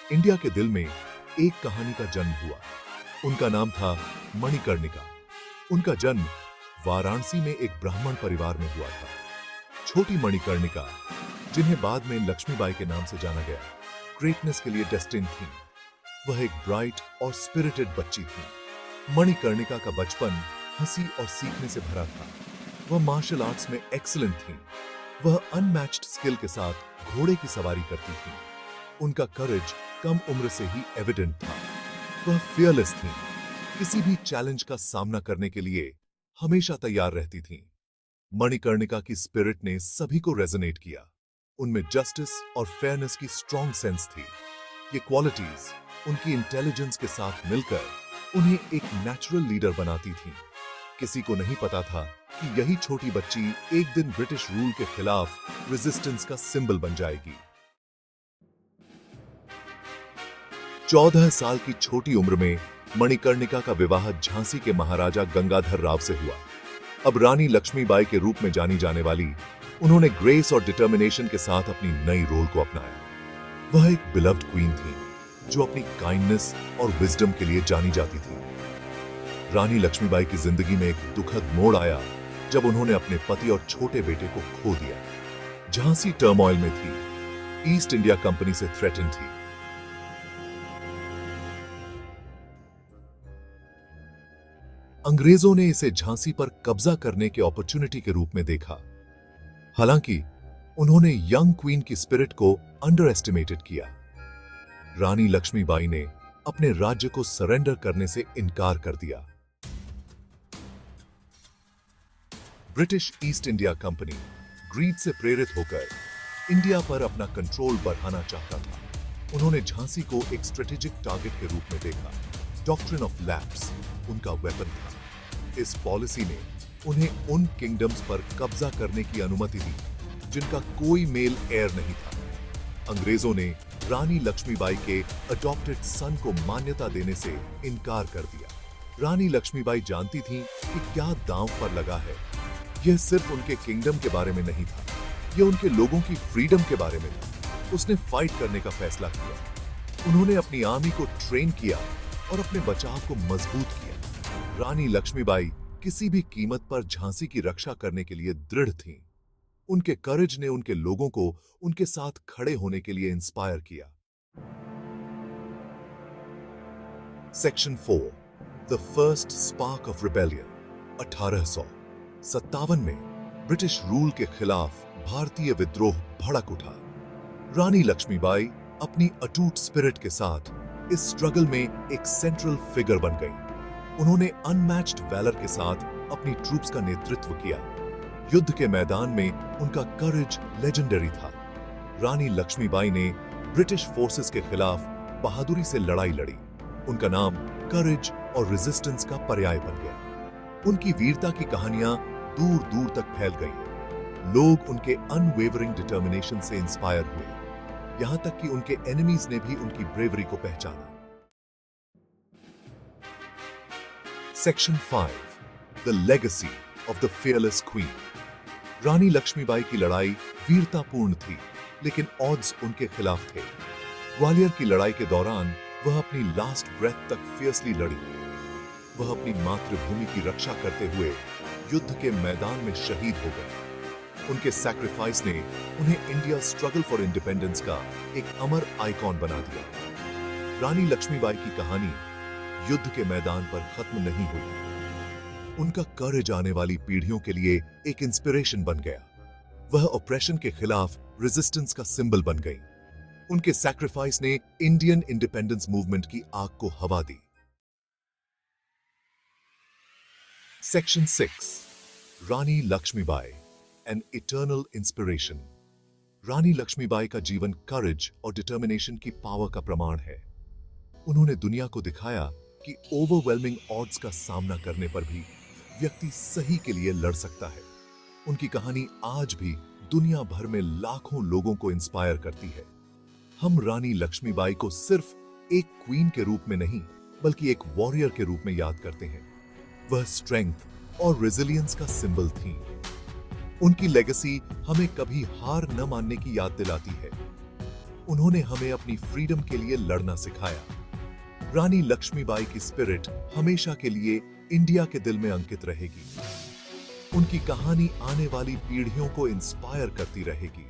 India के दिल में एक कहानी का जन्म हुआ। उनका नाम था मणिकर्णिका। उनका जन्म वाराणसी में एक ब्राह्मण परिवार में हुआ था। छोटी मणिकर्णिका, जिन्हें बाद में लक्ष्मीबाई के नाम से जाना गया, ग्रेटनेस के लिए डेस्टिन्ड थी। वह एक ब्राइट और स्पिरिटेड बच्ची थी। मणिकर्णिका का बचपन हंसी और सीखने से भरा था। वह मार्शल आर्ट्स में एक्सीलेंट थी। वह अनमैच्ड स्किल के साथ घोड़े की सवारी करती थी। उनका करेज कम उम्र से ही एविडेंट था। वह फियरलेस थी, किसी भी चैलेंज का सामना करने के लिए हमेशा तैयार रहती थी। मणिकर्णिका की स्पिरिट ने सभी को रेजोनेट किया। उनमें जस्टिस और फेयरनेस की स्ट्रॉन्ग सेंस थी। ये क्वालिटीज उनकी इंटेलिजेंस के साथ मिलकर उन्हें एक नेचुरल लीडर बनाती थी। किसी को नहीं पता था कि यही छोटी बच्ची एक दिन ब्रिटिश रूल के खिलाफ रेजिस्टेंस का सिंबल बन जाएगी। 14 साल की छोटी उम्र में मणिकर्णिका का विवाह झांसी के महाराजा गंगाधर राव से हुआ। अब रानी लक्ष्मीबाई के रूप में जानी जाने वाली, उन्होंने ग्रेस और डिटर्मिनेशन के साथ अपनी नई रोल को अपनाया। वह एक बिलव्ड क्वीन थी, जो अपनी काइंडनेस और विजडम के लिए जानी जाती थी। रानी लक्ष्मीबाई की जिंदगी में एक दुखद मोड़ आया जब उन्होंने अपने पति और छोटे बेटे को खो दिया। झांसी टर्मोइल में थी, ईस्ट इंडिया कंपनी से थ्रेटन थी। अंग्रेजों ने इसे झांसी पर कब्जा करने के अपॉर्चुनिटी के रूप में देखा। हालांकि उन्होंने यंग क्वीन की स्पिरिट को अंडर एस्टिमेटेड किया। रानी लक्ष्मीबाई ने अपने राज्य को सरेंडर करने से इनकार कर दिया। British East India Company greed से प्रेरित होकर इंडिया पर अपना कंट्रोल बढ़ाना चाहता था। उन्होंने झांसी को एक स्ट्रेटेजिक टारगेट के रूप में देखा। डॉक्ट्रिन ऑफ लैप्स उनका वेपन था। इस पॉलिसी ने उन्हें उन किंगडम्स पर कब्जा करने की अनुमति दी जिनका कोई मेल एयर नहीं था। अंग्रेजों ने रानी लक्ष्मीबाई के अडॉप्टेड सन को मान्यता देने से इनकार कर दिया। रानी लक्ष्मीबाई जानती थीं कि क्या दांव पर लगा है। यह सिर्फ उनके किंगडम के बारे में नहीं था, यह उनके लोगों की फ्रीडम के बारे में था। उसने फाइट करने का फैसला किया। उन्होंने अपनी आर्मी को ट्रेन किया और अपने बचाव को मजबूत किया। रानी लक्ष्मीबाई किसी भी कीमत पर झांसी की रक्षा करने के लिए दृढ़ थीं। उनके करेज ने उनके लोगों को उनके साथ खड़े होने के लिए इंस्पायर किया। Section 4, the first spark of rebellion. 1857 में ब्रिटिश रूल के खिलाफ भारतीय विद्रोह भड़क उठा। रानी लक्ष्मीबाई अपनी अटूट स्पिरिट के साथ इस स्ट्रगल में एक सेंट्रल फिगर बन गई। उन्होंने अनमैच्ड वैलर के साथ अपनी ट्रूप्स का नेतृत्व किया। युद्ध के मैदान में उनका करेज लेजेंडरी था। रानी लक्ष्मीबाई ने ब्रिटिश फोर्सेस के खिलाफ बहादुरी से लड़ाई लड़ी। उनका नाम करेज और रेजिस्टेंस का पर्याय बन गया। उनकी वीरता की कहानियां दूर दूर तक फैल गई। लोग उनके अनवेवरिंग डिटर्मिनेशन से इंस्पायर हुए, यहां तक कि उनके एनिमीज ने भी उनकी ब्रेवरी को पहचाना। Section 5, the legacy of the fearless queen. Rani Lakshmibai की लड़ाई वीरतापूर्ण थी, लेकिन ऑड्स उनके खिलाफ थे। ग्वालियर की लड़ाई के दौरान वह अपनी लास्ट ब्रेथ तक फियर्सली लड़ी। वह अपनी मातृभूमि की रक्षा करते हुए युद्ध के मैदान में शहीद हो गए। उनके सैक्रिफाइस ने उन्हें इंडिया स्ट्रगल फॉर इंडिपेंडेंस का एक अमर आइकॉन बना दिया। रानी लक्ष्मीबाई की कहानी युद्ध के मैदान पर खत्म नहीं हुई। उनका करेज आने वाली पीढ़ियों के लिए एक इंस्पिरेशन बन गया। वह ऑपरेशन के खिलाफ रेजिस्टेंस का सिंबल बन गई। उनके सैक्रिफाइस ने इंडियन इंडिपेंडेंस मूवमेंट की आग को हवा दी। Section 6, Rani Lakshmibai, an eternal inspiration. Rani Lakshmibai का जीवन करेज और डिटर्मिनेशन की पावर का प्रमाण है। उन्होंने दुनिया को दिखाया कि ओवरवेलमिंग ऑड्स का सामना करने पर भी व्यक्ति सही के लिए लड़ सकता है। उनकी कहानी आज भी दुनिया भर में लाखों लोगों को इंस्पायर करती है। हम रानी लक्ष्मीबाई को सिर्फ एक क्वीन के रूप में नहीं, बल्कि एक वॉरियर के रूप में याद करते हैं। वह स्ट्रेंथ और रेजिलियंस का सिंबल थी। उनकी लेगेसी हमें कभी हार न मानने की याद दिलाती है। उन्होंने हमें अपनी फ्रीडम के लिए लड़ना सिखाया। रानी लक्ष्मीबाई की स्पिरिट हमेशा के लिए इंडिया के दिल में अंकित रहेगी। उनकी कहानी आने वाली पीढ़ियों को इंस्पायर करती रहेगी।